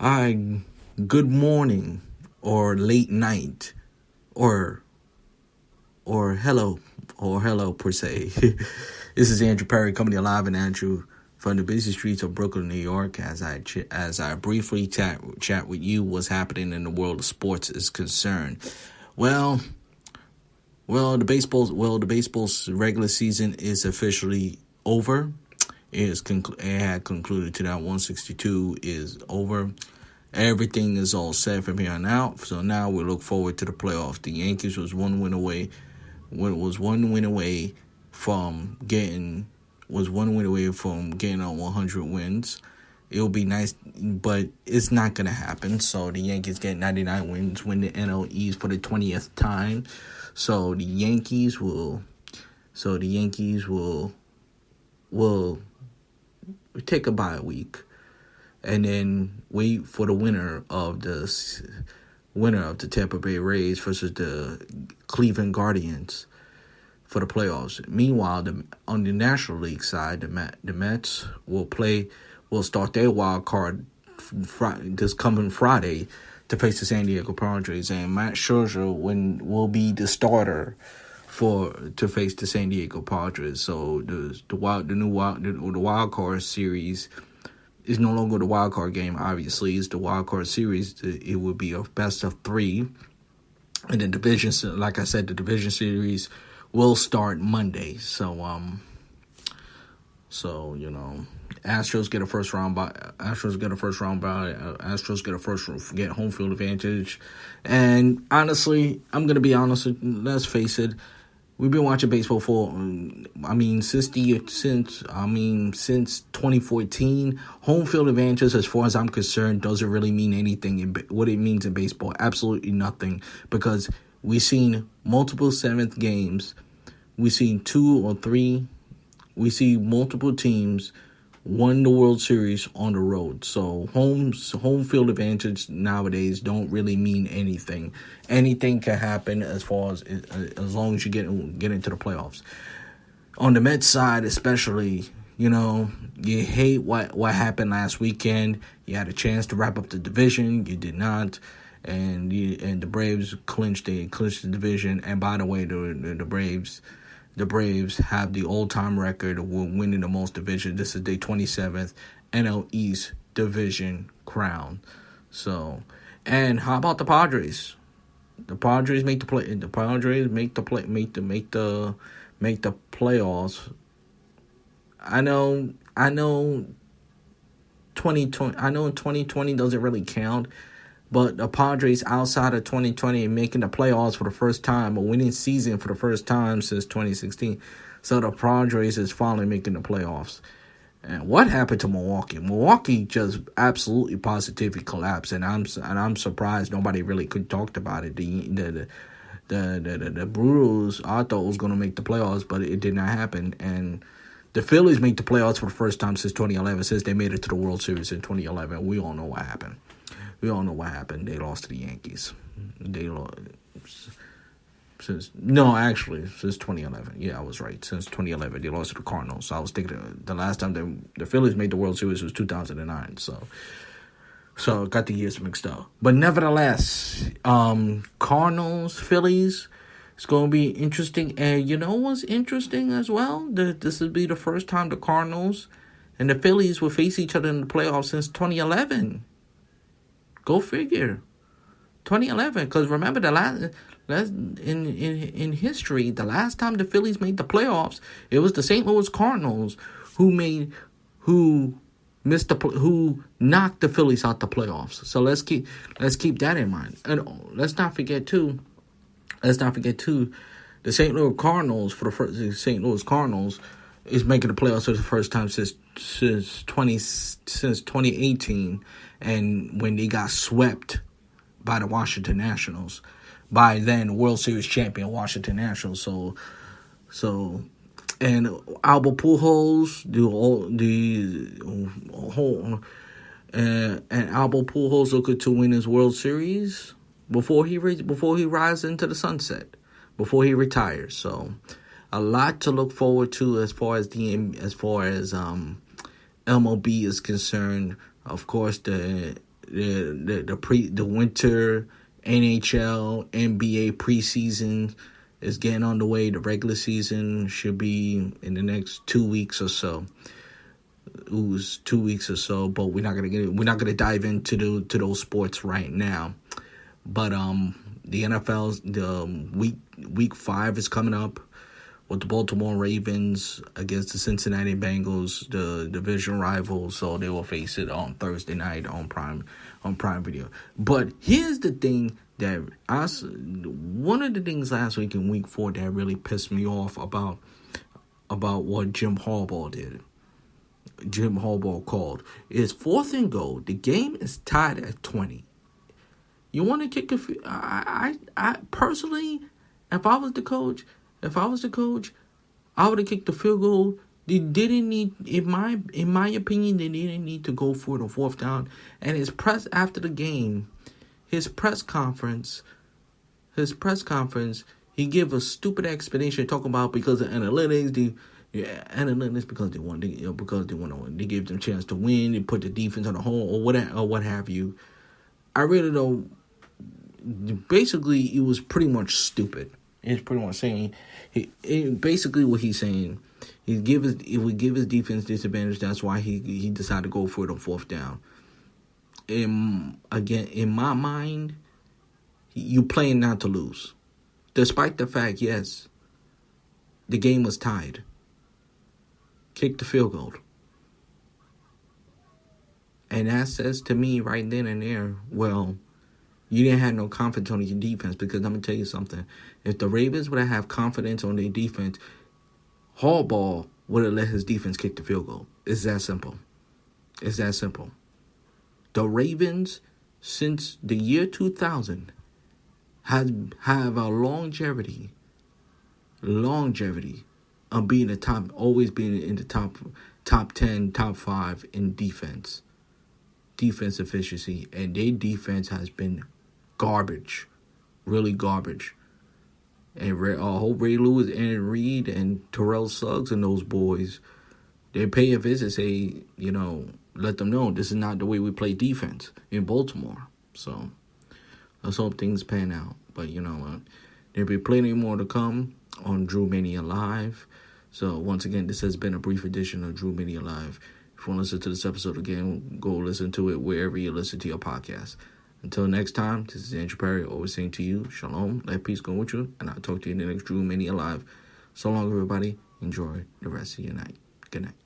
Hi, good morning, or late night, or hello, per se. This is Andrew Perry coming alive and Andrew from the busy streets of Brooklyn, New York. As I briefly chat with you, what's happening in the world of sports is concerned. Well, the baseball's regular season is officially over. It had concluded to that 162 is over. Everything is all set from here on out. So now we look forward to the playoffs. The Yankees was one win away from getting on 100 wins. It'll be nice, but it's not gonna happen. So the Yankees get 99 wins, win the NL East for the 20th time. So the Yankees will take a bye week, and then wait for the winner of the Tampa Bay Rays versus the Cleveland Guardians for the playoffs. Meanwhile, on the National League side, the Mets will start their wild card this coming Friday to face the San Diego Padres, and Matt Scherzer will be the starter to face the San Diego Padres. So the wild card series is no longer the wild card game. Obviously, it's the wild card series. It would be a best of three, and the division, like I said, the division series will start Monday. So Astros get a first round bye. Astros get home field advantage. And honestly, I'm gonna be honest. Let's face it. We've been watching baseball since 2014. Home field advantage, as far as I'm concerned, doesn't really mean anything. What it means in baseball, absolutely nothing, because we've seen multiple seventh games. We've seen 2 or 3. We see multiple teams won the World Series on the road. So home field advantage nowadays don't really mean anything. Anything can happen as long as you get into the playoffs. On the Mets side, especially, you hate what happened last weekend. You had a chance to wrap up the division, you did not, and the Braves clinched the division. And by the way, the Braves have the all-time record of winning the most division. This is their 27th NL East division crown. So, and how about the Padres? The Padres make the playoffs. I know 2020. I know 2020 doesn't really count. But the Padres, outside of 2020, are making the playoffs for the first time, a winning season for the first time since 2016. So the Padres is finally making the playoffs. And what happened to Milwaukee? Milwaukee just absolutely positively collapsed, and I'm surprised nobody really could talk about it. The Brewers, I thought was going to make the playoffs, but it did not happen. And the Phillies make the playoffs for the first time since 2011, since they made it to the World Series in 2011. We all know what happened. They lost to the Yankees. Since 2011. Yeah, I was right. Since 2011, they lost to the Cardinals. So I was thinking the last time the Phillies made the World Series was 2009. So got the years mixed up. But nevertheless, Cardinals, Phillies, it's going to be interesting. And you know what's interesting as well? This will be the first time the Cardinals and the Phillies will face each other in the playoffs since 2011. Go figure. 2011, because remember in history, the last time the Phillies made the playoffs, it was the St. Louis Cardinals who knocked the Phillies out the playoffs. So let's keep that in mind. And let's not forget too, the St. Louis Cardinals is making the playoffs for the first time since 2018, and when they got swept by the Washington Nationals, by then World Series champion Washington Nationals. So and Albert Pujols, and Albert Pujols looking to win his World Series before he rises into the sunset, before he retires. So a lot to look forward to as far as MLB is concerned. Of course, the the winter NHL, NBA preseason is getting on the way. The regular season should be in the next 2 weeks or so. It was 2 weeks or so, but we're not gonna dive into those sports right now. But the NFL's week 5 is coming up with the Baltimore Ravens against the Cincinnati Bengals, the division rivals. So they will face it on Thursday night on Prime Video. But here's the thing that one of the things last week in week 4 that really pissed me off about what Jim Harbaugh did. Jim Harbaugh called is 4th and goal. The game is tied at 20. You want to kick a field? I personally, if I was the coach, I would have kicked the field goal. They didn't need, in my opinion, they didn't need to go for the 4th down. And his press after the game, his press conference, he gave a stupid explanation talking about because of analytics. Analytics because they want they gave them a chance to win. They put the defense on the hold or what have you. I really don't. Basically, it was pretty much stupid. It's pretty much saying basically what he's saying. It would give his defense disadvantage. That's why he decided to go for it on 4th down. In my mind, you playing not to lose, despite the fact yes, the game was tied. Kick the field goal. And that says to me right then and there, well, you didn't have no confidence on your defense, because I'm going to tell you something. If the Ravens would have confidence on their defense, Harbaugh would have let his defense kick the field goal. It's that simple. It's that simple. The Ravens, since the year 2000, have a longevity of being always being in the top 10, top 5 in defense efficiency, and their defense has been garbage, really garbage. And I hope Ray Lewis, Aaron Reed, and Terrell Suggs and those boys, they pay a visit, say, let them know this is not the way we play defense in Baltimore. So let's hope things pan out. But there'll be plenty more to come on Drew Mania Live. So once again, this has been a brief edition of Drew Mania Live. If you want to listen to this episode again, go listen to it wherever you listen to your podcast. Until next time, this is Andrew Perry, always saying to you, shalom, let peace go with you, and I'll talk to you in the next Drew Mania Live. So long, everybody. Enjoy the rest of your night. Good night.